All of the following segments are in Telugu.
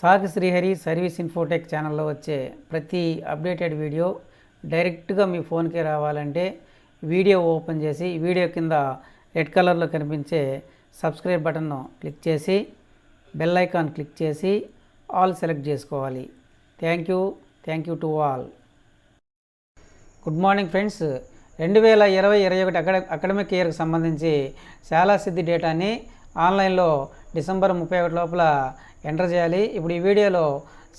సాగి శ్రీహరి సర్వీస్ ఇన్ఫోటెక్ ఛానల్లో వచ్చే ప్రతి అప్డేటెడ్ వీడియో డైరెక్ట్గా మీ ఫోన్కి రావాలంటే వీడియో ఓపెన్ చేసి వీడియో కింద రెడ్ కలర్లో కనిపించే సబ్స్క్రైబ్ బటన్ను క్లిక్ చేసి బెల్ ఐకాన్ క్లిక్ చేసి ఆల్ సెలెక్ట్ చేసుకోవాలి. Thank you to all. Good morning friends. 2020-21 academic ఇయర్కి సంబంధించి చాలా సిద్ధి డేటాని ఆన్లైన్లో డిసెంబర్ 31 లోపల ఎంటర్ చేయాలి. ఇప్పుడు ఈ వీడియోలో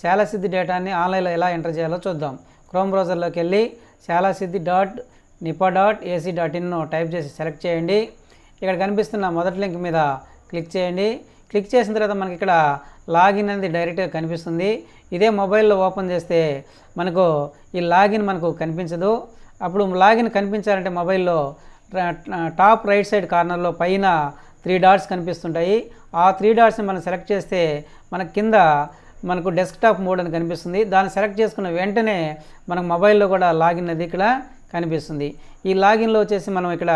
చాలా సిద్ధి డేటాని ఆన్లైన్లో ఎలా ఎంటర్ చేయాలో చూద్దాం. క్రోమ్ బ్రౌజర్లోకి వెళ్ళి చాలా-siddhi.nipa.ac.in టైప్ చేసి సెలెక్ట్ చేయండి. ఇక్కడ కనిపిస్తున్న మొదటి లింక్ మీద క్లిక్ చేయండి. క్లిక్ చేసిన తర్వాత మనకి ఇక్కడ లాగిన్ అనేది డైరెక్ట్గా కనిపిస్తుంది. ఇదే మొబైల్లో ఓపెన్ చేస్తే మనకు ఈ లాగిన్ మనకు కనిపించదు. అప్పుడు లాగిన్ కనిపించాలంటే మొబైల్లో టాప్ రైట్ సైడ్ కార్నర్లో పైన 3 డాట్స్ కనిపిస్తుంటాయి. ఆ 3 డాట్స్ని మనం సెలెక్ట్ చేస్తే మన కింద మనకు డెస్క్టాప్ మోడ్ అని కనిపిస్తుంది. దాన్ని సెలెక్ట్ చేసుకున్న వెంటనే మనకు మొబైల్లో కూడా లాగిన్ అనేది ఇక్కడ కనిపిస్తుంది. ఈ లాగిన్లో వచ్చేసి మనం ఇక్కడ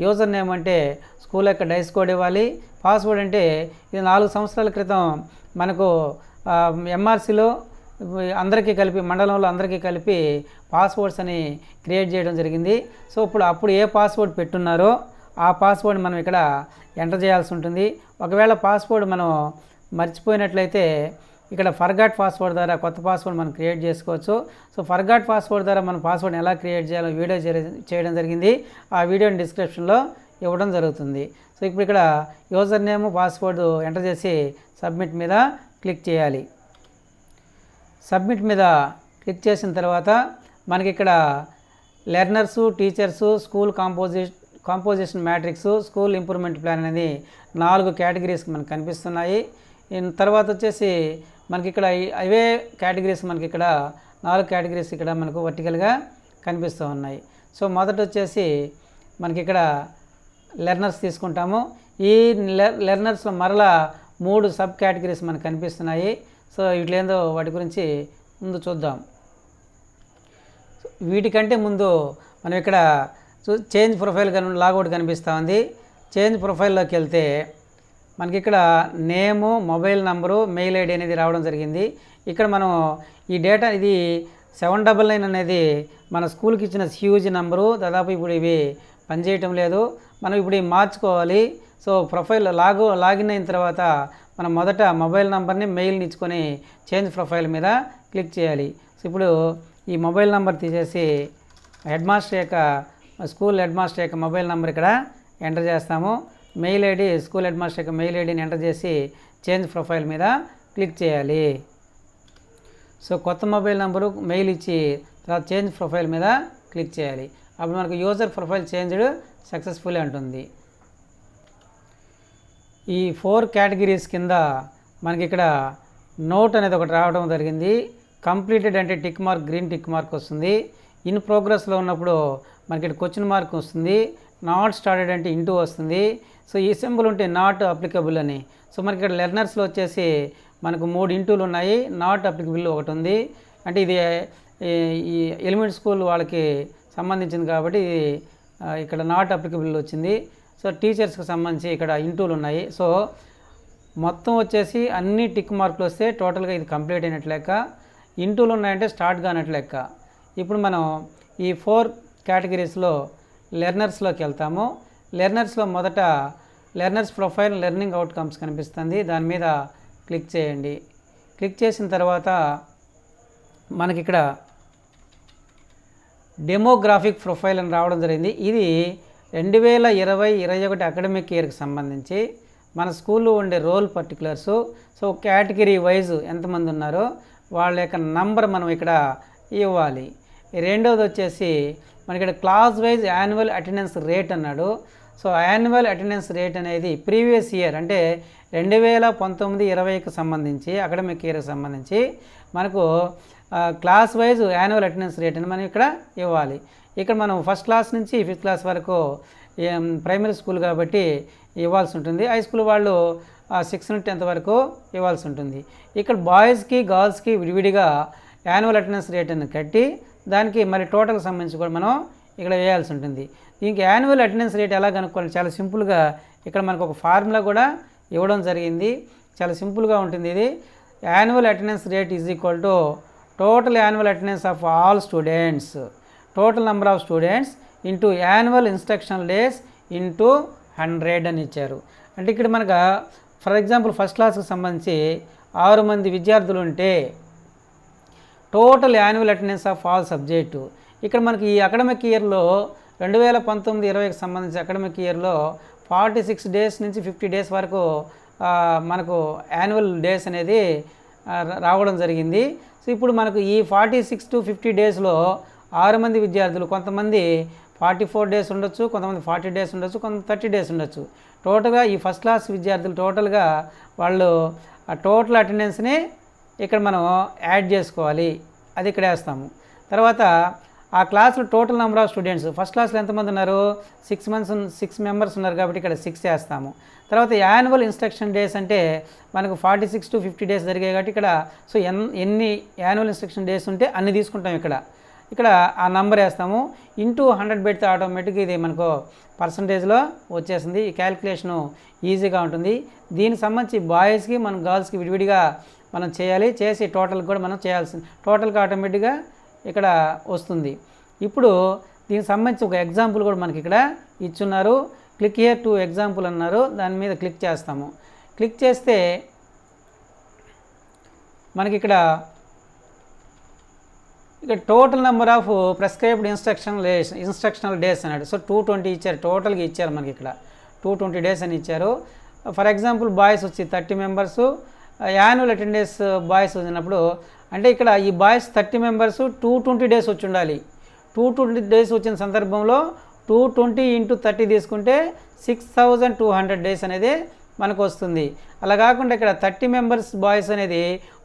యూజర్ నేమ్ అంటే స్కూల్ యొక్క డైస్ కోడ్ ఇవ్వాలి. పాస్వర్డ్ అంటే ఇది 4 సంవత్సరాల క్రితం మనకు ఎంఆర్సీలో అందరికీ కలిపి మండలంలో అందరికీ కలిపి పాస్వర్డ్స్ అని క్రియేట్ చేయడం జరిగింది. సో అప్పుడు ఏ పాస్వర్డ్ పెట్టున్నారో ఆ పాస్వర్డ్ మనం ఇక్కడ ఎంటర్ చేయాల్సి ఉంటుంది. ఒకవేళ పాస్వర్డ్ మనం మర్చిపోయినట్లయితే ఇక్కడ ఫర్గాట్ పాస్వర్డ్ ద్వారా కొత్త పాస్వర్డ్ మనం క్రియేట్ చేసుకోవచ్చు. సో ఫర్గాట్ పాస్వర్డ్ ద్వారా మనం పాస్వర్డ్ ఎలా క్రియేట్ చేయాలో వీడియో చేయడం జరిగింది. ఆ వీడియోని డిస్క్రిప్షన్లో ఇవ్వడం జరుగుతుంది. సో ఇప్పుడు ఇక్కడ యూజర్ నేమ్ పాస్వర్డ్ ఎంటర్ చేసి సబ్మిట్ మీద క్లిక్ చేయాలి. సబ్మిట్ మీద క్లిక్ చేసిన తర్వాత మనకి ఇక్కడ learners, teachers, school composition matrix, school improvement plan అనేది 4 కేటగిరీస్ మనకు కనిపిస్తున్నాయి. తర్వాత వచ్చేసి మనకి ఇక్కడ అవే కేటగిరీస్ మనకి ఇక్కడ 4 కేటగిరీస్ ఇక్కడ మనకు వర్టికల్గా కనిపిస్తూ ఉన్నాయి. సో మొదట వచ్చేసి మనకి ఇక్కడ లెర్నర్స్ తీసుకుంటాము. ఈ లెర్నర్స్లో మరలా 3 సబ్ కేటగిరీస్ మనకు కనిపిస్తున్నాయి. సో వీటిలేందో వాటి గురించి ముందు చూద్దాం. వీటికంటే ముందు మనం ఇక్కడ చేంజ్ ప్రొఫైల్ లాగౌట్ కనిపిస్తూ ఉంది. చేంజ్ ప్రొఫైల్లోకి వెళ్తే మనకి ఇక్కడ నేము, మొబైల్ నంబరు, మెయిల్ ఐడి అనేది రావడం జరిగింది. ఇక్కడ మనం ఈ డేటా ఇది 799 అనేది మన స్కూల్కి ఇచ్చిన హ్యూజ్ నంబరు. దాదాపు ఇప్పుడు ఇవి పనిచేయటం లేదు. మనం ఇప్పుడు ఇవి మార్చుకోవాలి. సో ప్రొఫైల్ లాగిన్ అయిన తర్వాత మనం మొదట మొబైల్ నంబర్ని, మెయిల్ని ఇచ్చుకొని చేంజ్ ప్రొఫైల్ మీద క్లిక్ చేయాలి. సో ఇప్పుడు ఈ మొబైల్ నంబర్ తీసేసి స్కూల్ హెడ్ మాస్టర్ యొక్క మొబైల్ నంబర్ ఇక్కడ ఎంటర్ చేస్తాము. Mail ID, school head master యొక్క మెయిల్ ఐడిని ఎంటర్ చేసి చేంజ్ ప్రొఫైల్ మీద క్లిక్ చేయాలి. సో కొత్త మొబైల్ నంబరు, మెయిల్ ఇచ్చి తర్వాత చేంజ్ ప్రొఫైల్ మీద క్లిక్ చేయాలి. అప్పుడు మనకు యూజర్ ప్రొఫైల్ చేంజ్డ్ సక్సెస్ఫుల్ అంటుంది. ఈ 4 కేటగిరీస్ కింద మనకి ఇక్కడ నోట్ అనేది ఒకటి రావడం జరిగింది. కంప్లీటెడ్ అంటే tick mark, green tick mark వస్తుంది. ఇన్ ప్రోగ్రెస్లో ఉన్నప్పుడు మనకి ఇక్కడ క్వశ్చన్ మార్క్ వస్తుంది. నాట్ స్టార్టెడ్ అంటే ఇంటూ వస్తుంది. సో ఈ సింబల్ ఉంటే నాట్ అప్లికబుల్ అని. సో మనకి ఇక్కడ లెర్నర్స్లో వచ్చేసి మనకు 3 ఇంటూలు ఉన్నాయి. నాట్ అప్లికబుల్ ఒకటి ఉంది. అంటే ఇది ఈ ఎలిమెంట్ స్కూల్ వాళ్ళకి సంబంధించింది కాబట్టి ఇక్కడ నాట్ అప్లికబుల్ వచ్చింది. సో టీచర్స్కి సంబంధించి ఇక్కడ ఇంటూలు ఉన్నాయి. సో మొత్తం వచ్చేసి అన్ని టిక్ మార్కులు వస్తే టోటల్గా ఇది కంప్లీట్ అయినట్లు లెక్క. ఇంటూలు ఉన్నాయంటే స్టార్ట్ కానట్లు లెక్క. ఇప్పుడు మనం ఈ 4 కేటగిరీస్లో లెర్నర్స్లోకి వెళ్తాము. లెర్నర్స్లో మొదట లెర్నర్స్ ప్రొఫైల్, లెర్నింగ్ అవుట్కమ్స్ కనిపిస్తుంది. దాని మీద క్లిక్ చేయండి. క్లిక్ చేసిన తర్వాత మనకి ఇక్కడ డెమోగ్రాఫిక్ ప్రొఫైల్ అని రావడం జరిగింది. ఇది 2020-21 అకాడమిక్ ఇయర్కి సంబంధించి మన స్కూల్లో ఉండే రోల్ పర్టికులర్సు. సో కేటగిరీ వైజ్ ఎంతమంది ఉన్నారో వాళ్ళ యొక్క నంబర్ మనం ఇక్కడ ఇవ్వాలి. రెండవది వచ్చేసి మనకి ఇక్కడ class wise annual attendance rate అన్నాడు. సో యాన్యువల్ అటెండెన్స్ రేట్ అనేది ప్రీవియస్ ఇయర్ అంటే 2019-20కి సంబంధించి అకాడమిక్ ఇయర్కి సంబంధించి మనకు class wise annual attendance rate అని మనం ఇక్కడ ఇవ్వాలి. ఇక్కడ మనం ఫస్ట్ క్లాస్ నుంచి 5th క్లాస్ వరకు ప్రైమరీ స్కూల్ కాబట్టి ఇవ్వాల్సి ఉంటుంది. హై స్కూల్ వాళ్ళు 6th నుంచి 10th వరకు ఇవ్వాల్సి ఉంటుంది. ఇక్కడ బాయ్స్కి, గర్ల్స్కి విడివిడిగా యాన్యువల్ అటెండెన్స్ రేట్ అని కట్టి దానికి మరి టోటల్కి సంబంధించి కూడా మనం ఇక్కడ వేయాల్సి ఉంటుంది. దీనికి యాన్యువల్ అటెండెన్స్ రేట్ ఎలా కనుక్కోవాలి? చాలా సింపుల్గా ఇక్కడ మనకు ఒక ఫార్ములా కూడా ఇవ్వడం జరిగింది. చాలా సింపుల్గా ఉంటుంది ఇది. Annual attendance rate is equal to total annual attendance of all students, total number of students into annual instructional days into 100 అని ఇచ్చారు. అంటే ఇక్కడ మనకు ఫర్ ఎగ్జాంపుల్ ఫస్ట్ క్లాస్కి సంబంధించి 6 మంది విద్యార్థులు ఉంటే total annual attendance of all subject, ఇక్కడ మనకి ఈ అకాడమిక్ ఇయర్లో 2019-20కి సంబంధించి అకాడమిక్ ఇయర్లో 46 డేస్ నుంచి 50 డేస్ వరకు మనకు యాన్యువల్ డేస్ అనేది రావడం జరిగింది. సో ఇప్పుడు మనకు ఈ 46 to 50 డేస్లో 6 మంది విద్యార్థులు, కొంతమంది 44 డేస్ ఉండొచ్చు, కొంతమంది 40 డేస్ ఉండొచ్చు, కొంత 30 డేస్ ఉండొచ్చు. టోటల్గా ఈ ఫస్ట్ క్లాస్ విద్యార్థులు టోటల్గా వాళ్ళు ఆ టోటల్ అటెండెన్స్ని ఇక్కడ మనం యాడ్ చేసుకోవాలి, అది ఇక్కడ వేస్తాము. తర్వాత ఆ క్లాస్లో total number of students first క్లాస్లో ఎంతమంది ఉన్నారు, 6 మెంబర్స్ ఉన్నారు కాబట్టి ఇక్కడ 6 వేస్తాము. తర్వాత యాన్యువల్ ఇన్స్ట్రక్షన్ డేస్ అంటే మనకు 46 to 50 డేస్ జరిగాయి కాబట్టి ఇక్కడ సో ఎన్ని యాన్యువల్ ఇన్స్ట్రక్షన్ డేస్ ఉంటే అన్ని తీసుకుంటాం. ఇక్కడ ఆ నంబర్ వేస్తాము, ఇంటూ 100 పెడితే ఆటోమేటిక్గా ఇది మనకు పర్సంటేజ్లో వచ్చేసింది. ఈ క్యాలిక్యులేషను ఈజీగా ఉంటుంది. దీనికి సంబంధించి బాయ్స్కి మనం గర్ల్స్కి విడివిడిగా మనం చేయాలి, చేసి టోటల్కి కూడా మనం చేయాల్సింది, టోటల్కి ఆటోమేటిక్గా ఇక్కడ వస్తుంది. ఇప్పుడు దీనికి సంబంధించి ఒక ఎగ్జాంపుల్ కూడా మనకి ఇక్కడ ఇచ్చున్నారు. క్లిక్ హియర్ టు ఎగ్జాంపుల్ అన్నారు, దాని మీద క్లిక్ చేస్తాము. క్లిక్ చేస్తే మనకి ఇక్కడ total number of prescribed instructional days అన్నాడు. సో 220 ఇచ్చారు, టోటల్గా ఇచ్చారు మనకి ఇక్కడ 220 డేస్ అని ఇచ్చారు. ఫర్ ఎగ్జాంపుల్ బాయ్స్ వచ్చి 30 మెంబర్స్, యాన్యువల్ అటెండెన్స్ బాయ్స్ వచ్చినప్పుడు అంటే ఇక్కడ ఈ బాయ్స్ 30 మెంబర్స్ 220 డేస్ వచ్చి ఉండాలి. 220 డేస్ వచ్చిన సందర్భంలో 220 into 30 తీసుకుంటే 6200 డేస్ అనేది మనకు వస్తుంది. అలా కాకుండా ఇక్కడ 30 మెంబర్స్ బాయ్స్ అనేది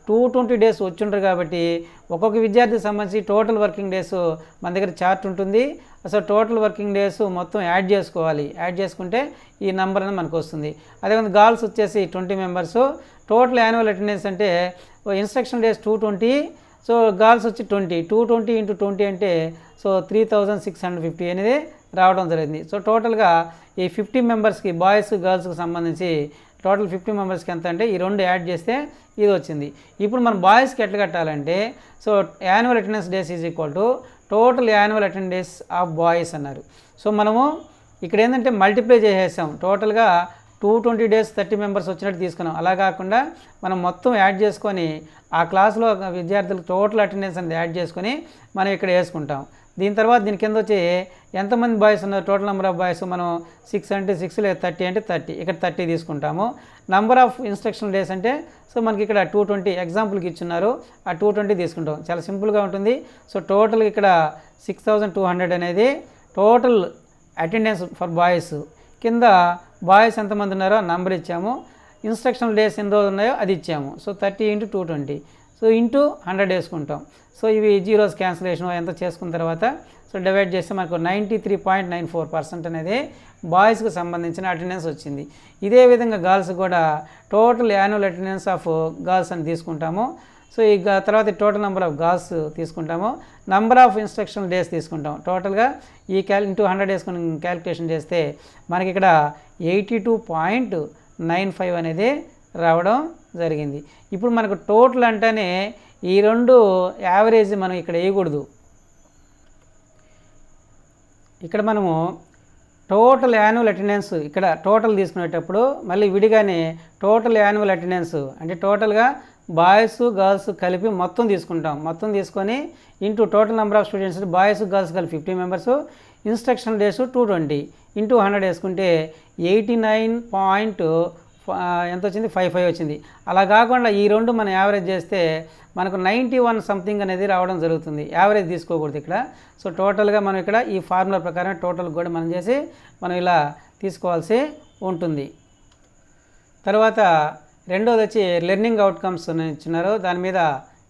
220 డేస్ వచ్చుంటారు కాబట్టి ఒక్కొక్క విద్యార్థికి సంబంధించి టోటల్ వర్కింగ్ డేస్ మన దగ్గర చార్ట్ ఉంటుంది. అసలు టోటల్ వర్కింగ్ డేస్ మొత్తం యాడ్ చేసుకోవాలి, యాడ్ చేసుకుంటే ఈ నెంబర్ అనేది మనకు వస్తుంది. అదేవిధంగా గర్ల్స్ వచ్చేసి 20 మెంబర్స్, టోటల్ యాన్యువల్ అటెండెన్స్ అంటే ఇన్స్ట్రక్షన్ డేస్ 220, సో గర్ల్స్ వచ్చి 220 into 20 అంటే సో 3650 అనేది రావడం జరిగింది. సో టోటల్గా ఈ 50 మెంబర్స్కి బాయ్స్ గర్ల్స్కి సంబంధించి టోటల్ 50 మెంబర్స్కి ఎంత అంటే ఈ రెండు యాడ్ చేస్తే ఇది వచ్చింది. ఇప్పుడు మనం బాయ్స్కి ఎట్లా కట్టాలంటే so annual attendance days is equal to total annual attendance of boys అన్నారు. సో మనము ఇక్కడ ఏంటంటే మల్టిప్లై చేసేసాం, టోటల్గా 220 డేస్ 30 మెంబర్స్ వచ్చినట్టు తీసుకున్నాం. అలా కాకుండా మనం మొత్తం యాడ్ చేసుకొని ఆ క్లాస్లో విద్యార్థులకు టోటల్ అటెండెన్స్ అనేది యాడ్ చేసుకొని మనం ఇక్కడ వేసుకుంటాం. దీని తర్వాత దీని కింద వచ్చి ఎంతమంది బాయ్స్ ఉన్నారు, టోటల్ నెంబర్ ఆఫ్ బాయ్స్ మనం 6 అంటే 6 లేదా 30 అంటే 30, ఇక్కడ 30 తీసుకుంటాము. నంబర్ ఆఫ్ ఇన్స్ట్రక్షన్ డేస్ అంటే సో మనకి ఇక్కడ 220 ఎగ్జాంపుల్కి ఇచ్చున్నారు, ఆ 220 తీసుకుంటాం. చాలా సింపుల్గా ఉంటుంది. సో టోటల్ ఇక్కడ 6200 అనేది టోటల్ అటెండెన్స్ ఫర్ బాయ్స్. కింద బాయ్స్ ఎంతమంది ఉన్నారో ఆ నెంబర్ ఇచ్చాము, ఇన్స్ట్రక్షనల్ డేస్ ఎన్ని రోజులు ఉన్నాయో అది ఇచ్చాము. సో 30 into 220, సో ఇంటూ 100 వేసుకుంటాం. సో ఇవి జీరోస్ క్యాన్సిలేషన్ ఎంత చేసుకున్న తర్వాత సో డివైడ్ చేస్తే మనకు 93.94% అనేది బాయ్స్కి సంబంధించిన అటెండెన్స్ వచ్చింది. ఇదే విధంగా గర్ల్స్ కూడా total annual attendance of girls అని తీసుకుంటాము. సో ఈ తర్వాత టోటల్ నెంబర్ ఆఫ్ గర్ల్స్ తీసుకుంటాము, నెంబర్ ఆఫ్ ఇన్స్ట్రక్షన్ డేస్ తీసుకుంటాం. టోటల్గా ఈ ఇంటూ 100 వేసుకుని క్యాలిక్యులేషన్ చేస్తే మనకి ఇక్కడ 82.95 అనేది రావడం జరిగింది. ఇప్పుడు మనకు టోటల్ అంటేనే ఈ రెండు యావరేజ్ మనం ఇక్కడ వేయకూడదు. ఇక్కడ మనము టోటల్ యాన్యువల్ అటెండెన్స్ ఇక్కడ టోటల్ తీసుకునేటప్పుడు మళ్ళీ విడిగానే టోటల్ యాన్యువల్ అటెండెన్స్ అంటే టోటల్గా బాయ్స్ గర్ల్స్ కలిపి మొత్తం తీసుకుంటాం. మొత్తం తీసుకొని into total number of students boys girls కలిపి 50 మెంబర్స్, ఇన్స్ట్రక్షన్ డేస్ 220 ఇంటూ 100 వేసుకుంటే 89. ఎంత వచ్చింది 55 వచ్చింది. అలా కాకుండా ఈ రెండు మనం యావరేజ్ చేస్తే మనకు 91 సంథింగ్ అనేది రావడం జరుగుతుంది. యావరేజ్ తీసుకోకూడదు ఇక్కడ. సో టోటల్గా మనం ఇక్కడ ఈ ఫార్ములా ప్రకారం టోటల్ కూడా మనం చేసి మనం ఇలా తీసుకోవాల్సి ఉంటుంది. తర్వాత రెండోది వచ్చి లెర్నింగ్ అవుట్కమ్స్ ఇచ్చినారు, దాని మీద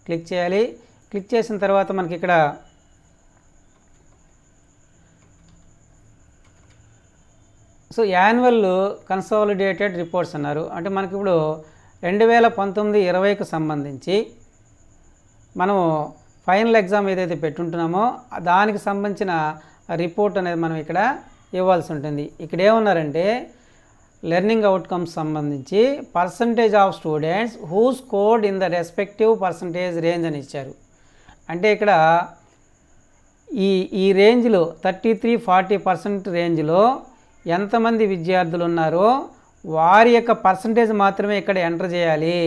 క్లిక్ చేయాలి. క్లిక్ చేసిన తర్వాత మనకి ఇక్కడ సో యాన్యువల్ కన్సాలిడేటెడ్ రిపోర్ట్స్ అన్నారు. అంటే మనకి ఇప్పుడు 2019-20కి సంబంధించి మనము ఫైనల్ ఎగ్జామ్ ఏదైతే పెట్టుంటున్నామో దానికి సంబంధించిన రిపోర్ట్ అనేది మనం ఇక్కడ ఇవ్వాల్సి ఉంటుంది. ఇక్కడ ఏమన్నారంటే లెర్నింగ్ అవుట్కమ్స్ సంబంధించి percentage of students who scored in the respective percentage range అని ఇచ్చారు. అంటే ఇక్కడ ఈ రేంజ్లో 33-40% రేంజ్లో ఎంతమంది విద్యార్థులు ఉన్నారో వారి యొక్క పర్సంటేజ్ మాత్రమే ఇక్కడ ఎంటర్ చేయాలి.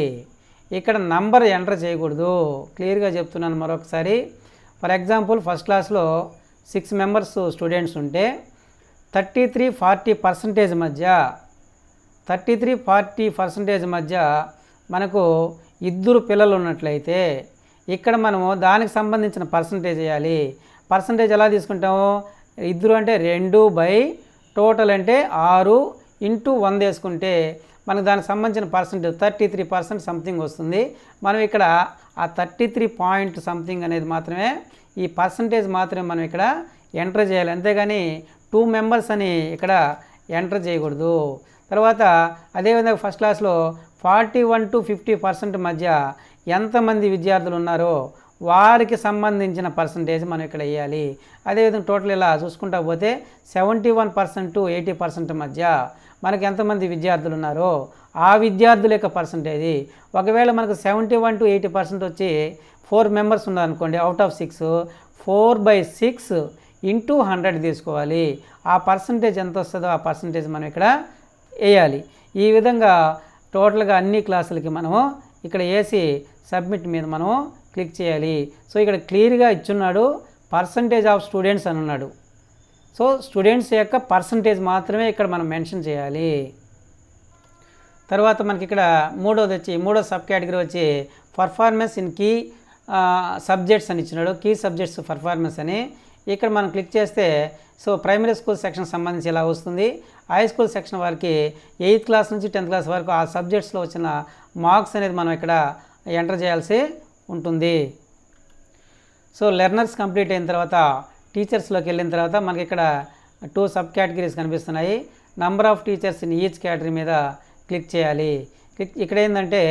ఇక్కడ నంబర్ ఎంటర్ చేయకూడదు. క్లియర్గా చెప్తున్నాను మరొకసారి. ఫర్ ఎగ్జాంపుల్ ఫస్ట్ క్లాస్లో 6 మెంబర్స్ స్టూడెంట్స్ ఉంటే 33-40% మధ్య 33-40% మధ్య మనకు 2 పిల్లలు ఉన్నట్లయితే ఇక్కడ మనము దానికి సంబంధించిన పర్సంటేజ్ వేయాలి. పర్సంటేజ్ ఎలా తీసుకుంటాము? 2 అంటే 2 బై టోటల్ అంటే 6 ఇంటూ 100 వేసుకుంటే మనకు దానికి సంబంధించిన పర్సంటేజ్ 33% సంథింగ్ వస్తుంది. మనం ఇక్కడ ఆ 33 పాయింట్ సంథింగ్ అనేది మాత్రమే, ఈ పర్సంటేజ్ మాత్రమే మనం ఇక్కడ ఎంటర్ చేయాలి. అంతేగాని 2 మెంబర్స్ అని ఇక్కడ ఎంటర్ చేయకూడదు. తర్వాత అదేవిధంగా ఫస్ట్ క్లాస్లో 41-50% మధ్య ఎంతమంది విద్యార్థులు ఉన్నారో వారికి సంబంధించిన పర్సంటేజ్ మనం ఇక్కడ వేయాలి. అదేవిధంగా టోటల్ ఇలా చూసుకుంటా పోతే 71%-80% మధ్య మనకు ఎంతమంది విద్యార్థులు ఉన్నారో ఆ విద్యార్థుల యొక్క పర్సంటేజ్. ఒకవేళ మనకు 71-80% వచ్చి 4 మెంబర్స్ ఉన్నారనుకోండి, అవుట్ ఆఫ్ 6 4/6 ఇంటూ 100 తీసుకోవాలి. ఆ పర్సంటేజ్ ఎంత వస్తుందో ఆ పర్సంటేజ్ మనం ఇక్కడ వేయాలి. ఈ విధంగా టోటల్గా అన్ని క్లాసులకి మనము ఇక్కడ వేసి సబ్మిట్ మీద మనము క్లిక్ చేయాలి. సో ఇక్కడ క్లియర్గా ఇచ్చున్నాడు పర్సంటేజ్ ఆఫ్ స్టూడెంట్స్ అని ఉన్నాడు. సో స్టూడెంట్స్ యొక్క పర్సంటేజ్ మాత్రమే ఇక్కడ మనం మెన్షన్ చేయాలి. తర్వాత మనకి ఇక్కడ మూడో సబ్ కేటగిరీ వచ్చి పర్ఫార్మెన్స్ ఇన్ కీ సబ్జెక్ట్స్ అని ఇచ్చినాడు. కీ సబ్జెక్ట్స్ పర్ఫార్మెన్స్ అని ఇక్కడ మనం క్లిక్ చేస్తే సో ప్రైమరీ స్కూల్ సెక్షన్ సంబంధించి ఇలా వస్తుంది. హై స్కూల్ సెక్షన్ వారికి 8th క్లాస్ నుంచి 10th క్లాస్ వరకు ఆ సబ్జెక్ట్స్లో వచ్చిన మార్క్స్ అనేది మనం ఇక్కడ ఎంటర్ చేయాల్సి ఉంటుంది. సో లెర్నర్స్ కంప్లీట్ అయిన తర్వాత టీచర్స్లోకి వెళ్ళిన తర్వాత మనకి ఇక్కడ 2 సబ్ కేటగిరీస్ కనిపిస్తున్నాయి. Number of teachers in each category మీద క్లిక్ చేయాలి. ఇక్కడ ఏంటంటే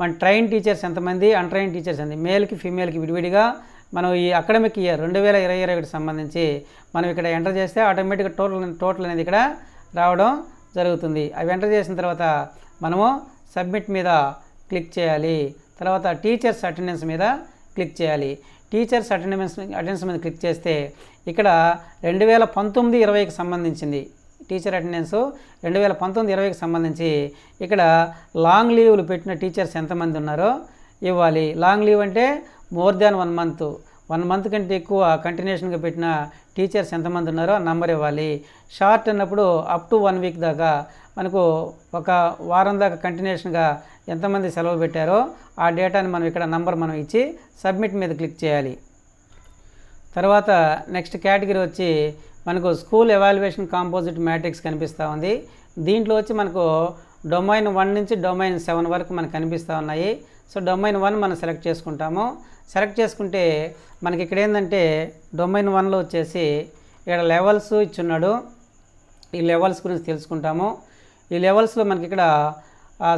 మన ట్రైన్ టీచర్స్ ఎంతమంది, అన్ట్రైన్ టీచర్స్ ఎంత, మేల్కి ఫీమేల్కి విడివిడిగా మనం ఈ అకాడమిక్ ఇయర్ 2020-21 సంబంధించి మనం ఇక్కడ ఎంటర్ చేస్తే ఆటోమేటిక్గా టోటల్ అనేది ఇక్కడ రావడం జరుగుతుంది. అవి ఎంటర్ చేసిన తర్వాత మనము సబ్మిట్ మీద క్లిక్ చేయాలి. తర్వాత టీచర్స్ అటెండెన్స్ మీద క్లిక్ చేయాలి. టీచర్స్ అటెండెన్స్ మీద క్లిక్ చేస్తే ఇక్కడ 2019-20కి సంబంధించింది టీచర్ అటెండెన్స్ 2019-20కి సంబంధించి ఇక్కడ లాంగ్ లీవ్లు పెట్టిన టీచర్స్ ఎంతమంది ఉన్నారో ఇవ్వాలి. లాంగ్ లీవ్ అంటే మోర్ దాన్ 1 మంత్, 1 మంత్ కంటే ఎక్కువ కంటిన్యూషన్గా పెట్టిన టీచర్స్ ఎంతమంది ఉన్నారో ఆ నెంబర్ ఇవ్వాలి. షార్ట్ అన్నప్పుడు అప్ టు 1 వీక్ దాకా మనకు ఒక వారం దాకా కంటిన్యూషన్గా ఎంతమంది సెలవు పెట్టారో ఆ డేటాని మనం ఇక్కడ నంబర్ మనం ఇచ్చి సబ్మిట్ మీద క్లిక్ చేయాలి. తర్వాత నెక్స్ట్ కేటగిరీ వచ్చి మనకు స్కూల్ ఎవాల్యుయేషన్ కాంపోజిట్ మ్యాట్రిక్స్ కనిపిస్తూ ఉంది. దీంట్లో వచ్చి మనకు డొమైన్ 1 నుంచి డొమైన్ 7 వరకు మనకు కనిపిస్తూ ఉన్నాయి. సో డొమైన్ 1 మనం సెలెక్ట్ చేసుకుంటాము. సెలెక్ట్ చేసుకుంటే మనకి ఇక్కడ ఏంటంటే డొమైన్ 1లో వచ్చేసి ఇక్కడ లెవెల్స్ ఇచ్చున్నాడు. ఈ లెవెల్స్ గురించి తెలుసుకుంటాము. ఈ లెవెల్స్లో మనకి ఇక్కడ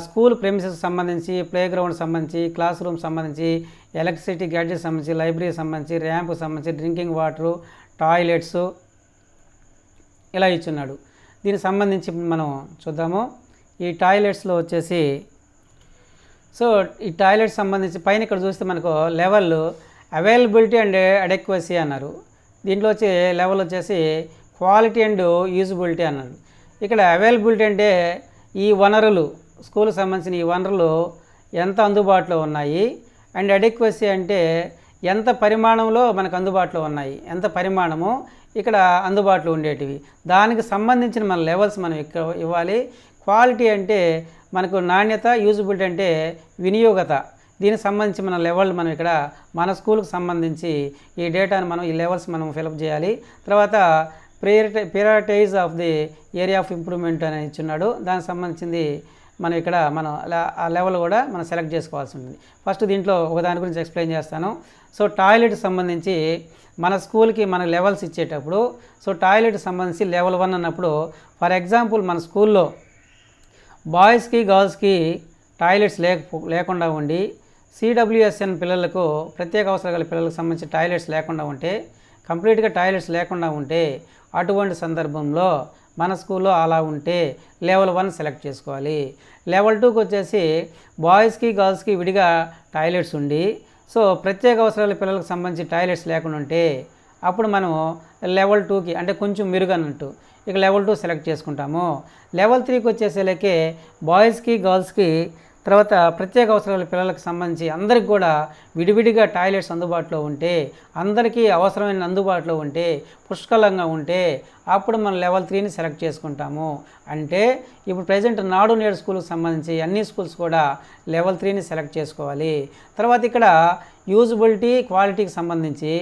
స్కూల్ ప్రెమిసెస్ సంబంధించి, ప్లే గ్రౌండ్ సంబంధించి, క్లాస్ రూమ్ సంబంధించి, ఎలక్ట్రిసిటీ గ్యాడ్జెట్ సంబంధించి, లైబ్రరీ సంబంధించి, ర్యాంప్ సంబంధించి, డ్రింకింగ్ వాటరు, టాయిలెట్స్ ఇలా ఇచ్చున్నాడు. దీనికి సంబంధించి మనం చూద్దాము. ఈ టాయిలెట్స్లో వచ్చేసి సో ఈ టాయిలెట్స్ సంబంధించి పైన ఇక్కడ చూస్తే మనకు లెవెల్ అవైలబిలిటీ అండ్ అడెక్వసీ అన్నారు. దీంట్లో వచ్చి లెవెల్ వచ్చేసి క్వాలిటీ అండ్ యూజబిలిటీ అన్నారు. ఇక్కడ అవైలబిలిటీ అంటే ఈ వనరులు, స్కూల్కి సంబంధించిన ఈ వనరులు ఎంత అందుబాటులో ఉన్నాయి, అండ్ అడెక్వసీ అంటే ఎంత పరిమాణంలో మనకు అందుబాటులో ఉన్నాయి, ఎంత పరిమాణము ఇక్కడ అందుబాటులో ఉండేటివి, దానికి సంబంధించిన మన లెవెల్స్ మనం ఇక్కడ ఇవ్వాలి. క్వాలిటీ అంటే మనకు నాణ్యత, యూజబిలిటీ అంటే వినియోగత, దీనికి సంబంధించి మన లెవెల్ మనం ఇక్కడ మన స్కూల్కి సంబంధించి ఈ డేటాను మనం ఈ లెవెల్స్ మనం ఫిలప్ చేయాలి. తర్వాత prioritise of the area of improvement అని ఇచ్చున్నాడు. దానికి సంబంధించింది మనం ఇక్కడ ఆ లెవెల్ కూడా మనం సెలెక్ట్ చేసుకోవాల్సి ఉంటుంది. ఫస్ట్ దీంట్లో ఒకదాని గురించి ఎక్స్ప్లెయిన్ చేస్తాను. సో టాయిలెట్ సంబంధించి మన స్కూల్కి మన లెవెల్స్ ఇచ్చేటప్పుడు సో టాయిలెట్ సంబంధించి లెవెల్ 1 అన్నప్పుడు ఫర్ ఎగ్జాంపుల్ మన స్కూల్లో బాయ్స్కి గర్ల్స్కి టాయిలెట్స్ లేకుండా ఉండి సిడబ్ల్యూఎస్ఎన్ పిల్లలకు, ప్రత్యేక అవసరాలు గల పిల్లలకు సంబంధించి టాయిలెట్స్ లేకుండా ఉంటే, కంప్లీట్గా టాయిలెట్స్ లేకుండా ఉంటే అటువంటి సందర్భంలో మన స్కూల్లో అలా ఉంటే లెవెల్ 1 సెలెక్ట్ చేసుకోవాలి. లెవెల్ 2కి వచ్చేసి బాయ్స్కి గర్ల్స్కి విడిగా టాయిలెట్స్ ఉండి సో ప్రత్యేక అవసరాల పిల్లలకు సంబంధించి టాయిలెట్స్ లేకుండా ఉంటే అప్పుడు మనం లెవెల్ 2కి అంటే కొంచెం మెరుగన్నట్టు ఇక లెవెల్ 2 సెలెక్ట్ చేసుకుంటాము. లెవెల్ 3కి వచ్చేసరికి బాయ్స్కి గర్ల్స్కి తర్వాత ప్రత్యేక అవసరాల పిల్లలకు సంబంధించి అందరికి కూడా విడివిడిగా టాయిలెట్స్ అందుబాటులో ఉంటే అందరికీ అవసరమైన అందుబాటులో ఉంటే పుష్కలంగా ఉంటే అప్పుడు మనం లెవెల్ 3ని సెలెక్ట్ చేసుకుంటాము. అంటే ఇప్పుడు ప్రజెంట్ నాడు నేడు స్కూల్కి సంబంధించి అన్ని స్కూల్స్ కూడా లెవెల్ 3ని సెలెక్ట్ చేసుకోవాలి. తర్వాత ఇక్కడ యూజబిలిటీ క్వాలిటీకి సంబంధించి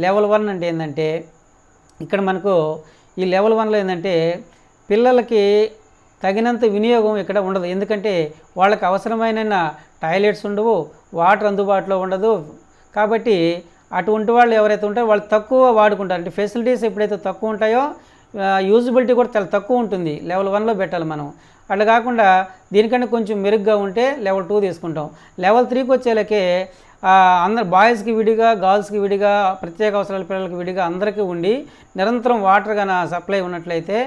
లెవెల్ 1 అంటే ఏంటంటే ఇక్కడ మనకు ఈ లెవెల్ 1లో ఏంటంటే పిల్లలకి తగినంత వినియోగం ఇక్కడ ఉండదు. ఎందుకంటే వాళ్ళకి అవసరమైన టాయిలెట్స్ ఉండవు, వాటర్ అందుబాటులో ఉండదు. కాబట్టి అటువంటి వాళ్ళు ఎవరైతే ఉంటారో వాళ్ళు తక్కువ వాడుకుంటారు. అంటే ఫెసిలిటీస్ ఎప్పుడైతే తక్కువ ఉంటాయో యూజబిలిటీ కూడా చాలా తక్కువ ఉంటుంది. లెవెల్ 1లో పెట్టాలి మనం. అట్లా కాకుండా దీనికంటే కొంచెం మెరుగ్గా ఉంటే లెవెల్ 2 తీసుకుంటాం. లెవెల్ 3కి వచ్చేలకే అందరు బాయ్స్కి విడిగా గర్ల్స్కి విడిగా ప్రత్యేక అవసరాల పిల్లలకి విడిగా అందరికీ ఉండి నిరంతరం వాటర్ కానీ సప్లై ఉన్నట్లయితే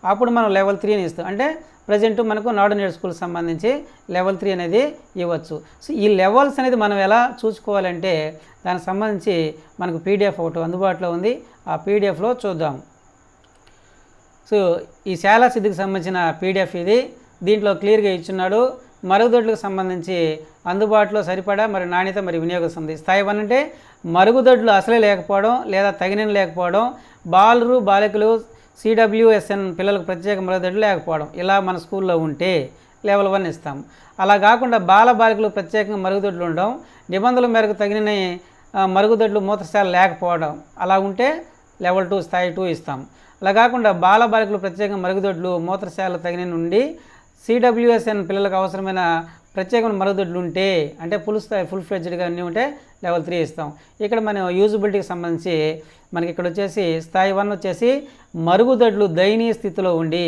అప్పుడు మనం లెవెల్ 3ని ఇస్తాం. అంటే ప్రజెంట్ మనకు నాడు నేడు స్కూల్కి సంబంధించి లెవెల్ 3 అనేది ఇవ్వచ్చు. సో ఈ లెవెల్స్ అనేది మనం ఎలా చూసుకోవాలంటే దానికి సంబంధించి మనకు పీడిఎఫ్ ఒకటి అందుబాటులో ఉంది. ఆ పీడిఎఫ్లో చూద్దాం. సో ఈ శాలా సిద్ధికి సంబంధించిన పీడిఎఫ్ ఇది. దీంట్లో క్లియర్గా ఇచ్చున్నాడు. మరుగుదొడ్లకు సంబంధించి అందుబాటులో సరిపడా మరి నాణ్యత మరి వినియోగం ఉంది. స్థాయి 1 అంటే మరుగుదొడ్లు అసలే లేకపోవడం లేదా తగిన లేకపోవడం, బాలికలు CWSN పిల్లలకు ప్రత్యేక మరుగుదొడ్లు లేకపోవడం ఇలా మన స్కూల్లో ఉంటే లెవెల్ 1 ఇస్తాం. అలా కాకుండా బాలికలు ప్రత్యేకంగా మరుగుదొడ్లు ఉండడం, నిబంధనల మేరకు తగిన మరుగుదొడ్లు మూత్రశాల లేకపోవడం అలా ఉంటే లెవెల్ 2 స్థాయి 2 ఇస్తాం. అలా కాకుండా బాలికలు ప్రత్యేకంగా మరుగుదొడ్లు మూత్రశాల తగిన నుండి CWSN పిల్లలకు అవసరమైన ప్రత్యేకమైన మరుగుదొడ్లు ఉంటే అంటే ఫుల్ ఫ్లెడ్జ్డ్గా అన్నీ ఉంటే లెవెల్ 3 ఇస్తాం. ఇక్కడ మనం యూజబిలిటీకి సంబంధించి మనకి ఇక్కడ వచ్చేసి స్థాయి 1 వచ్చేసి మరుగుదొడ్లు దయనీయ స్థితిలో ఉండి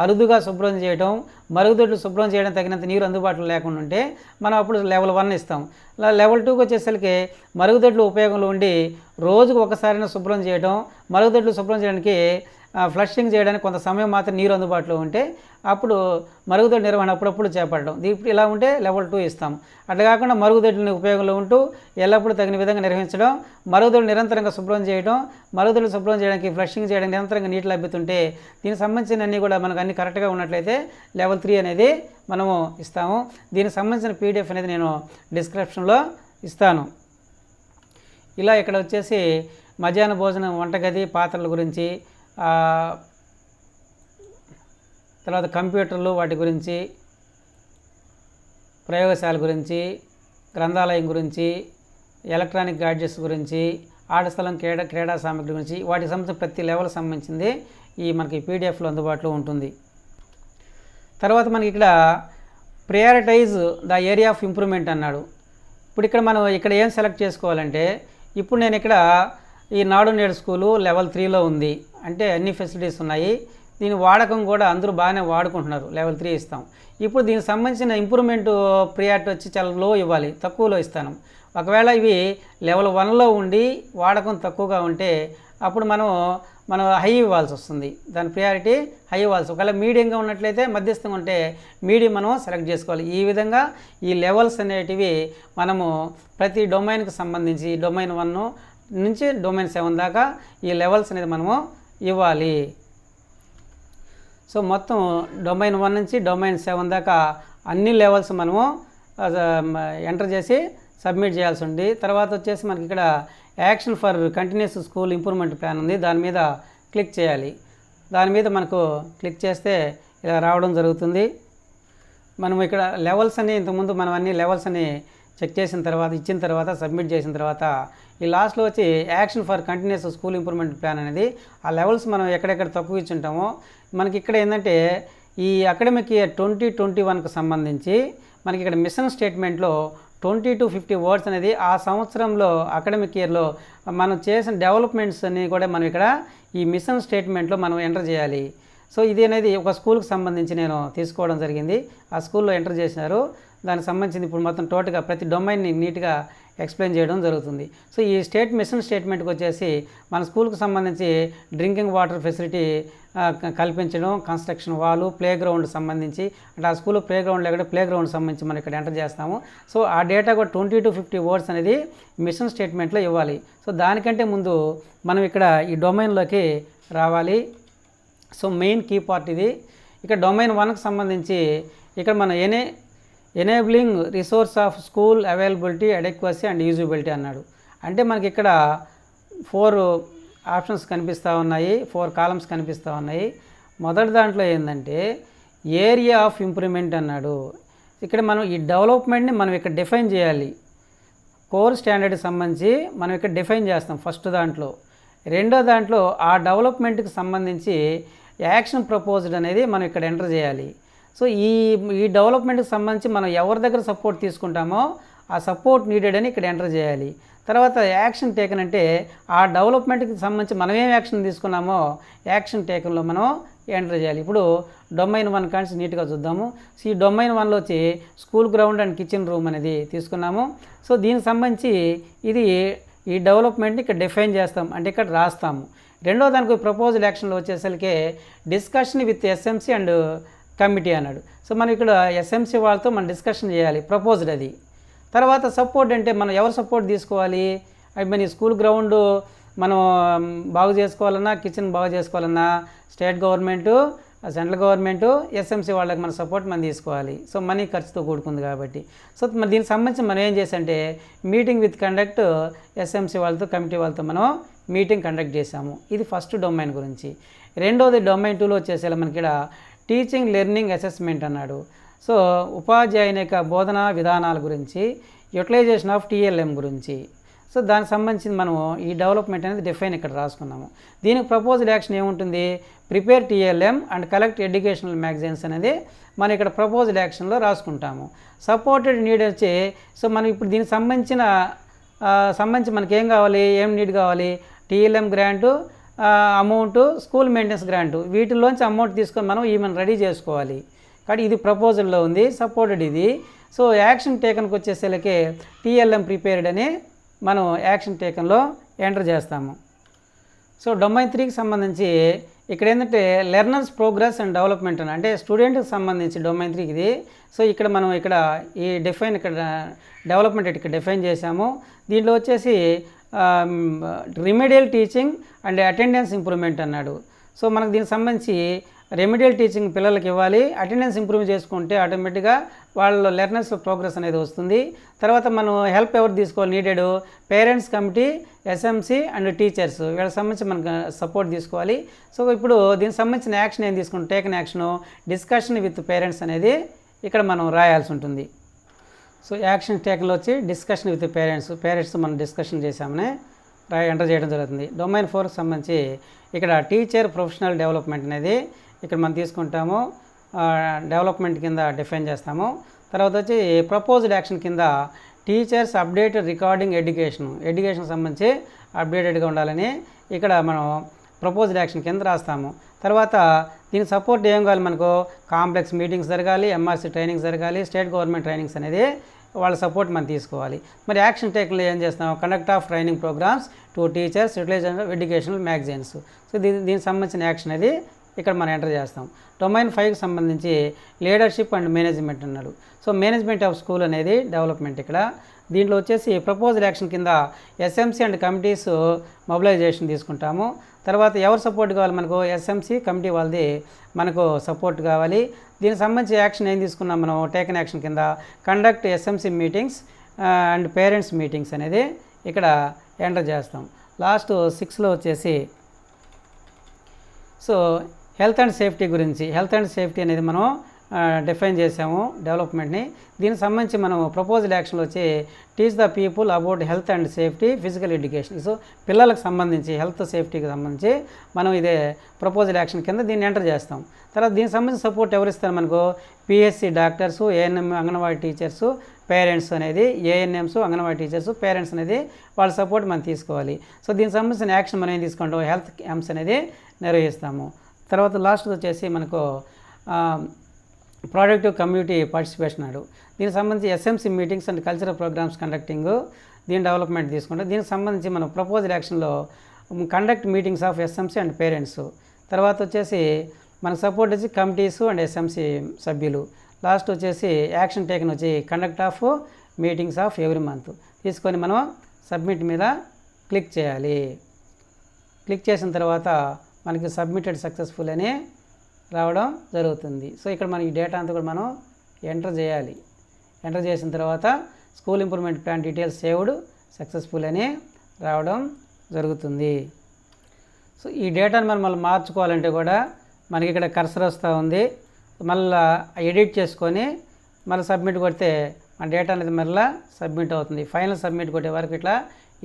అరుదుగా శుభ్రం చేయడం, మరుగుదొడ్లు శుభ్రం చేయడం తగినంత నీరు అందుబాటులో లేకుండా ఉంటే మనం అప్పుడు లెవెల్ 1 ఇస్తాం. లెవెల్ 2కి వచ్చేసరికి మరుగుదొడ్లు ఉపయోగంలో ఉండి రోజుకు ఒకసారైనా శుభ్రం చేయడం, మరుగుదొడ్లు శుభ్రం చేయడానికి ఫ్లషింగ్ చేయడానికి కొంత సమయం మాత్రం నీరు అందుబాటులో ఉంటే అప్పుడు మరుగుదొడ్డి నిర్వహణ అప్పుడప్పుడు చేపట్టడం. ఇలా ఉంటే లెవెల్ 2 ఇస్తాం. అట్లా కాకుండా మరుగుదొడ్లని ఉపయోగంలో ఉంటూ ఎల్లప్పుడూ తగిన విధంగా నిర్వహించడం, మరుగుదొడ్లు నిరంతరంగా శుభ్రం చేయడం, మరుగుదొడ్లు శుభ్రం చేయడానికి ఫ్లషింగ్ చేయడానికి నిరంతరంగా నీటి లభ్యత ఉంటే దీనికి సంబంధించిన అన్నీ కూడా మనకు అన్ని కరెక్ట్గా ఉన్నట్లయితే లెవెల్ 3 అనేది మనము ఇస్తాము. దీనికి సంబంధించిన పీడిఎఫ్ అనేది నేను డిస్క్రిప్షన్లో ఇస్తాను. ఇలా ఇక్కడ వచ్చేసి మధ్యాహ్న భోజనం వంటగది పాత్రల గురించి, తర్వాత కంప్యూటర్లు వాటి గురించి, ప్రయోగశాల గురించి, గ్రంథాలయం గురించి, ఎలక్ట్రానిక్ గాడ్జెట్స్ గురించి, ఆట స్థలం క్రీడా సామగ్రి గురించి వాటికి సంబంధించిన ప్రతి లెవెల్ సంబంధించింది మనకి పీడిఎఫ్లో అందుబాటులో ఉంటుంది. తర్వాత మనకి ఇక్కడ prioritise the area of improvement అన్నాడు. ఇప్పుడు ఇక్కడ మనం ఇక్కడ ఏం సెలెక్ట్ చేసుకోవాలంటే ఇప్పుడు నేను ఇక్కడ ఈ నాడు నేడు స్కూలు లెవెల్ 3లో ఉంది. అంటే అన్ని ఫెసిలిటీస్ ఉన్నాయి. దీని వాడకం కూడా అందరూ బాగానే వాడుకుంటున్నారు. లెవెల్ 3 ఇస్తాం. ఇప్పుడు దీనికి సంబంధించిన ఇంప్రూవ్మెంట్ ప్రియారిటీ వచ్చి చాలా లో ఇవ్వాలి, తక్కువలో ఇస్తాను. ఒకవేళ ఇవి లెవెల్ 1లో ఉండి వాడకం తక్కువగా ఉంటే అప్పుడు మనం హై ఇవ్వాల్సి వస్తుంది. దాని ప్రియారిటీ హై ఇవ్వాల్సి. ఒకవేళ మీడియంగా ఉన్నట్లయితే మధ్యస్థంగా ఉంటే మీడియం మనం సెలెక్ట్ చేసుకోవాలి. ఈ విధంగా ఈ లెవెల్స్ అనేటివి మనము ప్రతి డొమైన్కి సంబంధించి డొమైన్ 1 నుంచి డొమైన్ 7 దాకా ఈ లెవెల్స్ అనేది మనము ఇవ్వాలి. సో మొత్తం డొమైన్ 1 నుంచి డొమైన్ 7 దాకా అన్ని లెవెల్స్ మనము ఎంటర్ చేసి సబ్మిట్ చేయాల్సి ఉంది. తర్వాత వచ్చేసి మనకి ఇక్కడ action for continuous school improvement plan ఉంది. దాని మీద క్లిక్ చేయాలి. దాని మీద మనకు క్లిక్ చేస్తే ఇలా రావడం జరుగుతుంది. మనం ఇక్కడ లెవెల్స్ అని ఇంతకుముందు మనం అన్ని లెవెల్స్ అని చెక్ చేసిన తర్వాత ఇచ్చిన తర్వాత సబ్మిట్ చేసిన తర్వాత ఈ లాస్ట్లో వచ్చి action for continuous school improvement plan అనేది ఆ లెవెల్స్ మనం ఎక్కడెక్కడ తక్కువ ఇచ్చుంటామో మనకి ఇక్కడ ఏంటంటే ఈ అకాడమిక్ ఇయర్ 2021కు సంబంధించి మనకి ఇక్కడ మిషన్ స్టేట్మెంట్లో 20 to 50 వర్డ్స్ అనేది ఆ సంవత్సరంలో అకాడమిక్ ఇయర్లో మనం చేసిన డెవలప్మెంట్స్ అన్ని కూడా మనం ఇక్కడ ఈ మిషన్ స్టేట్మెంట్లో మనం ఎంటర్ చేయాలి. సో ఇది అనేది ఒక స్కూల్కి సంబంధించి నేను తీసుకోవడం జరిగింది. ఆ స్కూల్లో ఎంటర్ చేసినారు. దానికి సంబంధించింది ఇప్పుడు మొత్తం టోటల్గా ప్రతి డొమైన్ని నీట్గా ఎక్స్ప్లెయిన్ చేయడం జరుగుతుంది. సో ఈ మిషన్ స్టేట్మెంట్కి వచ్చేసి మన స్కూల్కి సంబంధించి డ్రింకింగ్ వాటర్ ఫెసిలిటీ కల్పించడం, కన్స్ట్రక్షన్ వాలు, ప్లే గ్రౌండ్ సంబంధించి అంటే ఆ స్కూల్ ప్లే గ్రౌండ్ లేకపోతే ప్లే గ్రౌండ్ సంబంధించి మనం ఇక్కడ ఎంటర్ చేస్తాము. సో ఆ డేటా కూడా 20 to 50 వర్డ్స్ అనేది మిషన్ స్టేట్మెంట్లో ఇవ్వాలి. సో దానికంటే ముందు మనం ఇక్కడ ఈ డొమైన్లోకి రావాలి. సో మెయిన్ కీ పార్ట్ ఇది. ఇక్కడ డొమైన్ 1కి సంబంధించి ఇక్కడ మనం enabling resource of school availability, adequacy and usability అన్నాడు. అంటే మనకి ఇక్కడ 4 ఆప్షన్స్ కనిపిస్తూ ఉన్నాయి, 4 కాలమ్స్ కనిపిస్తూ ఉన్నాయి. మొదటి దాంట్లో ఏంటంటే ఏరియా ఆఫ్ ఇంప్రూవ్మెంట్ అన్నాడు. ఇక్కడ మనం ఈ డెవలప్మెంట్ని మనం ఇక్కడ డిఫైన్ చేయాలి. కోర్ స్టాండర్డ్కి సంబంధించి మనం ఇక్కడ డిఫైన్ చేస్తాం ఫస్ట్ దాంట్లో. రెండో దాంట్లో ఆ డెవలప్మెంట్కి సంబంధించి యాక్షన్ ప్రపోజ్డ్ అనేది మనం ఇక్కడ ఎంటర్ చేయాలి. సో ఈ డెవలప్మెంట్కి సంబంధించి మనం ఎవరి దగ్గర సపోర్ట్ తీసుకుంటామో ఆ సపోర్ట్ నీడెడ్ అని ఇక్కడ ఎంటర్ చేయాలి. తర్వాత యాక్షన్ టేకన్ అంటే ఆ డెవలప్మెంట్కి సంబంధించి మనం ఏం యాక్షన్ తీసుకున్నామో యాక్షన్ టేకన్లో మనం ఎంటర్ చేయాలి. ఇప్పుడు డొమైన్ 1 కాన్స్ నీట్గా చూద్దాము. సో ఈ డొమైన్ 1లో వచ్చి school ground and kitchen room అనేది తీసుకున్నాము. సో దీనికి సంబంధించి ఇది ఈ డెవలప్మెంట్ని ఇక్కడ డిఫైన్ చేస్తాం, అంటే ఇక్కడ రాస్తాము. రెండో దానికి ప్రపోజ్డ్ యాక్షన్లో వచ్చేసరికి discussion with SMC and committee అన్నాడు. సో మనం ఇక్కడ ఎస్ఎంసీ వాళ్ళతో మనం డిస్కషన్ చేయాలి, ప్రపోజ్డ్ అది. తర్వాత సపోర్ట్ అంటే మనం ఎవరు సపోర్ట్ తీసుకోవాలి, అది మన స్కూల్ గ్రౌండ్ మనం బాగు చేసుకోవాలన్నా, కిచెన్ బాగు చేసుకోవాలన్నా state government, central government, SMC వాళ్ళకి మన సపోర్ట్ మనం తీసుకోవాలి. సో మనీ ఖర్చుతో కూడుకుంది కాబట్టి. సో మరి దీనికి సంబంధించి మనం ఏం చేసామంటే మీటింగ్ విత్ కండక్ట్ ఎస్ఎంసీ వాళ్ళతో, కమిటీ వాళ్ళతో మనం మీటింగ్ కండక్ట్ చేసాము. ఇది ఫస్ట్ డొమైన్ గురించి. రెండోది డొమైన్ 2లో వచ్చేసేలా మనకి ఇక్కడ టీచింగ్ లెర్నింగ్ అసెస్మెంట్ అన్నాడు. సో ఉపాధ్యాయుని యొక్క బోధనా విధానాల గురించి, యూటిలైజేషన్ ఆఫ్ టీఎల్ఎం గురించి. సో దానికి సంబంధించి మనం ఈ డెవలప్మెంట్ అనేది డిఫైన్ ఇక్కడ రాసుకున్నాము. దీనికి ప్రపోజ్డ్ యాక్షన్ ఏముంటుంది, prepare TLM and collect educational magazines అనేది మనం ఇక్కడ ప్రపోజ్డ్ యాక్షన్లో రాసుకుంటాము. సపోర్టెడ్ నీడ్ వచ్చి సో మనం ఇప్పుడు దీనికి సంబంధించి మనకి ఏం కావాలి, ఏం నీడ్ కావాలి, TLM grant, amount, school maintenance grant, వీటిల్లోంచి అమౌంట్ తీసుకొని మనం రెడీ చేసుకోవాలి. కాబట్టి ఇది ప్రపోజల్లో ఉంది, సపోర్టెడ్ ఇది. సో యాక్షన్ టేకన్కి వచ్చేసరికి టీఎల్ఎం ప్రిపేర్డ్ అని మనం యాక్షన్ టేకన్లో ఎంటర్ చేస్తాము. సో డొమైన్ 3కి సంబంధించి ఇక్కడ ఏంటంటే లెర్నర్స్ ప్రోగ్రెస్ అండ్ డెవలప్మెంట్ అని, అంటే స్టూడెంట్కి సంబంధించి డొమైన్ 3 ఇది. సో ఇక్కడ మనం ఈ డిఫైన్ ఇక్కడ డెవలప్మెంట్ ఇక్కడ డిఫైన్ చేసాము. దీంట్లో వచ్చేసి రిమెడియల్ టీచింగ్ అండ్ అటెండెన్స్ ఇంప్రూవ్మెంట్ అన్నాడు. సో మనకు దీనికి సంబంధించి రెమెడియల్ టీచింగ్ పిల్లలకి ఇవ్వాలి, అటెండెన్స్ ఇంప్రూవ్ చేసుకుంటే ఆటోమేటిక్గా వాళ్ళ లెర్నర్స్ ప్రోగ్రెస్ అనేది వస్తుంది. తర్వాత మనం హెల్ప్ ఎవరు తీసుకోవాలి, needed parents committee, SMC and teachers, వీళ్ళకి సంబంధించి మనకు సపోర్ట్ తీసుకోవాలి. సో ఇప్పుడు దీనికి సంబంధించిన యాక్షన్ ఏం తీసుకుంటాం, taken action discussion with parents అనేది ఇక్కడ మనం రాయాల్సి ఉంటుంది. సో యాక్షన్ టేకన్లో వచ్చి డిస్కషన్ విత్ పేరెంట్స్ మనం డిస్కషన్ చేసామని ఎంటర్ చేయడం జరుగుతుంది. డొమైన్ 4కి సంబంధించి ఇక్కడ టీచర్ ప్రొఫెషనల్ డెవలప్మెంట్ అనేది ఇక్కడ మనం తీసుకుంటాము, డెవలప్మెంట్ కింద డిఫైన్ చేస్తాము. తర్వాత వచ్చి ప్రపోజ్డ్ యాక్షన్ కింద టీచర్స్ అప్డేటెడ్ రికార్డింగ్ ఎడ్యుకేషన్ సంబంధించి అప్డేటెడ్గా ఉండాలని ఇక్కడ మనం ప్రపోజ్డ్ యాక్షన్ కింద రాస్తాము. తర్వాత దీనికి సపోర్ట్ ఏం కావాలి, మనకు కాంప్లెక్స్ మీటింగ్స్ జరగాలి, ఎంఆర్సీ ట్రైనింగ్స్ జరగాలి, స్టేట్ గవర్నమెంట్ ట్రైనింగ్స్ అనేది వాళ్ళ సపోర్ట్ మనం తీసుకోవాలి. మరి యాక్షన్ టేకన్లో ఏం చేస్తాం, conduct of training programmes to teachers, utilisation of educational magazines. So దీనికి సంబంధించిన యాక్షన్ అది ఇక్కడ మనం ఎంటర్ చేస్తాం. డొమైన్ 5కి సంబంధించి లీడర్షిప్ అండ్ మేనేజ్మెంట్ అన్నాడు. సో మేనేజ్మెంట్ ఆఫ్ స్కూల్ అనేది డెవలప్మెంట్ ఇక్కడ. దీంట్లో వచ్చేసి ప్రపోజ్డ్ యాక్షన్ కింద ఎస్ఎంసీ అండ్ కమిటీస్ మొబిలైజేషన్ తీసుకుంటాము. తర్వాత ఎవరు సపోర్ట్ కావాలి, మనకు ఎస్ఎంసీ కమిటీ వాళ్ళది మనకు సపోర్ట్ కావాలి. దీనికి సంబంధించి యాక్షన్ ఏం తీసుకున్నాం మనం టేకన్ యాక్షన్ కింద conduct SMC meetings and parents meetings అనేది ఇక్కడ ఎంటర్ చేస్తాం. లాస్ట్ 6లో వచ్చేసి సో హెల్త్ అండ్ సేఫ్టీ గురించి, హెల్త్ అండ్ సేఫ్టీ అనేది మనం డిఫైన్ చేసాము డెవలప్మెంట్ని. దీనికి సంబంధించి మనం ప్రపోజ్డ్ యాక్షన్లో వచ్చి teach the people about health and safety physical education. So పిల్లలకు సంబంధించి హెల్త్ సేఫ్టీకి సంబంధించి మనం ఇదే ప్రపోజ్డ్ యాక్షన్ కింద దీన్ని ఎంటర్ చేస్తాం. తర్వాత దీనికి సంబంధించి సపోర్ట్ ఎవరు ఇస్తారు, మనకు PHC doctors, ANM anganwadi teachers, parents అనేది ఏఎన్ఎంస్, అంగన్వాడీ టీచర్స్, పేరెంట్స్ అనేది వాళ్ళ సపోర్ట్ మనం తీసుకోవాలి. సో దీనికి సంబంధించిన యాక్షన్ మనం ఏం తీసుకుంటాం, హెల్త్ క్యాంప్స్ అనేది నిర్వహిస్తాము. తర్వాత లాస్ట్ వచ్చేసి మనకు ప్రొడక్టివ్ కమ్యూనిటీ పార్టిసిపేషన్ అన్నాడు. దీనికి సంబంధించి SMC meetings and cultural programmes conducting, దీని డెవలప్మెంట్ తీసుకుంటే దీనికి సంబంధించి మనం ప్రపోజల్ యాక్షన్లో conduct meetings of SMC and parents, తర్వాత వచ్చేసి మనకు సపోర్ట్ వచ్చి కమిటీస్ అండ్ ఎస్ఎంసీ సభ్యులు, లాస్ట్ వచ్చేసి యాక్షన్ టేకన్ వచ్చి conduct of meetings of every month తీసుకొని మనం సబ్మిట్ మీద క్లిక్ చేయాలి. క్లిక్ చేసిన తర్వాత మనకి సబ్మిటెడ్ సక్సెస్ఫుల్ అని రావడం జరుగుతుంది. సో ఇక్కడ మన ఈ డేటా అంతా కూడా మనం ఎంటర్ చేయాలి. ఎంటర్ చేసిన తర్వాత school improvement plan details saved successful అని రావడం జరుగుతుంది. సో ఈ డేటాను మనం మళ్ళీ మార్చుకోవాలంటే కూడా మనకి ఇక్కడ కర్సర్ వస్తూ ఉంది. మళ్ళీ ఎడిట్ చేసుకొని మళ్ళీ సబ్మిట్ కొడితే మన డేటా అనేది మళ్ళీ సబ్మిట్ అవుతుంది. ఫైనల్ సబ్మిట్ కొట్టే వరకు ఇట్లా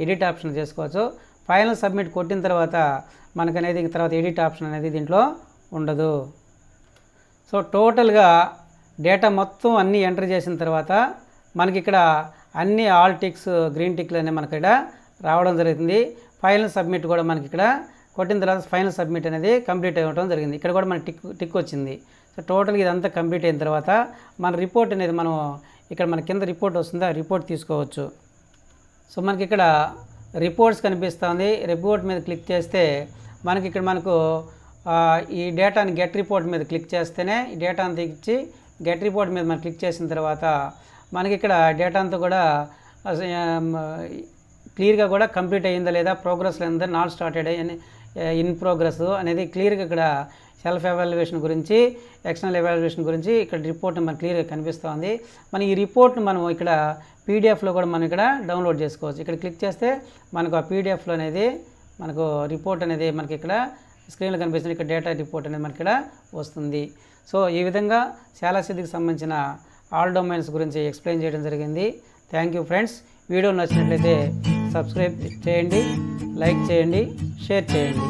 ఎడిట్ ఆప్షన్ చేసుకోవచ్చు. ఫైనల్ సబ్మిట్ కొట్టిన తర్వాత మనకనేది తర్వాత ఎడిట్ ఆప్షన్ అనేది దీంట్లో ఉండదు. సో టోటల్గా డేటా మొత్తం అన్నీ ఎంటర్ చేసిన తర్వాత మనకి ఇక్కడ అన్ని ఆల్ టిక్స్ గ్రీన్ టిక్లు అనేవి మనకి ఇక్కడ రావడం జరుగుతుంది. ఫైనల్ సబ్మిట్ కూడా మనకి ఇక్కడ కొట్టిన తర్వాత ఫైనల్ సబ్మిట్ అనేది కంప్లీట్ అవ్వడం జరిగింది. ఇక్కడ కూడా మనకి టిక్ వచ్చింది. సో టోటల్గా ఇదంతా కంప్లీట్ అయిన తర్వాత మన రిపోర్ట్ అనేది మనం ఇక్కడ మన కింద రిపోర్ట్ వస్తుంది, ఆ రిపోర్ట్ తీసుకోవచ్చు. సో మనకి ఇక్కడ రిపోర్ట్స్ కనిపిస్తుంది. రిపోర్ట్ మీద క్లిక్ చేస్తే మనకి ఇక్కడ మనకు ఈ డేటాని గెట్ రిపోర్ట్ మీద క్లిక్ చేస్తేనే ఈ డేటా అంతా ఇచ్చి గెట్ రిపోర్ట్ మీద మనం క్లిక్ చేసిన తర్వాత మనకి ఇక్కడ డేటా అంతా కూడా క్లియర్గా కూడా కంప్లీట్ అయ్యిందా లేదా, ప్రోగ్రెస్ లేదా, నాట్ స్టార్టెడ్ ఇన్ ప్రోగ్రెస్ అనేది క్లియర్గా ఇక్కడ సెల్ఫ్ ఎవాల్యుయేషన్ గురించి, ఎక్స్టర్నల్ ఎవాల్యుయేషన్ గురించి ఇక్కడ రిపోర్ట్ మనకు క్లియర్గా కనిపిస్తుంది. మనం ఈ రిపోర్ట్ని మనం ఇక్కడ పీడిఎఫ్లో కూడా మనం ఇక్కడ డౌన్లోడ్ చేసుకోవచ్చు. ఇక్కడ క్లిక్ చేస్తే మనకు ఆ పీడిఎఫ్లో అనేది మనకు రిపోర్ట్ అనేది మనకి ఇక్కడ స్క్రీన్లో కనిపిస్తుంది. ఇక్కడ డేటా రిపోర్ట్ అనేది మనకి ఇక్కడ వస్తుంది. సో ఈ విధంగా శాలాసిద్ధికి సంబంధించిన ఆల్ డొమైన్స్ గురించి ఎక్స్ప్లెయిన్ చేయడం జరిగింది. Thank you friends. వీడియో నచ్చినట్లయితే సబ్స్క్రైబ్ చేయండి, లైక్ చేయండి, షేర్ చేయండి.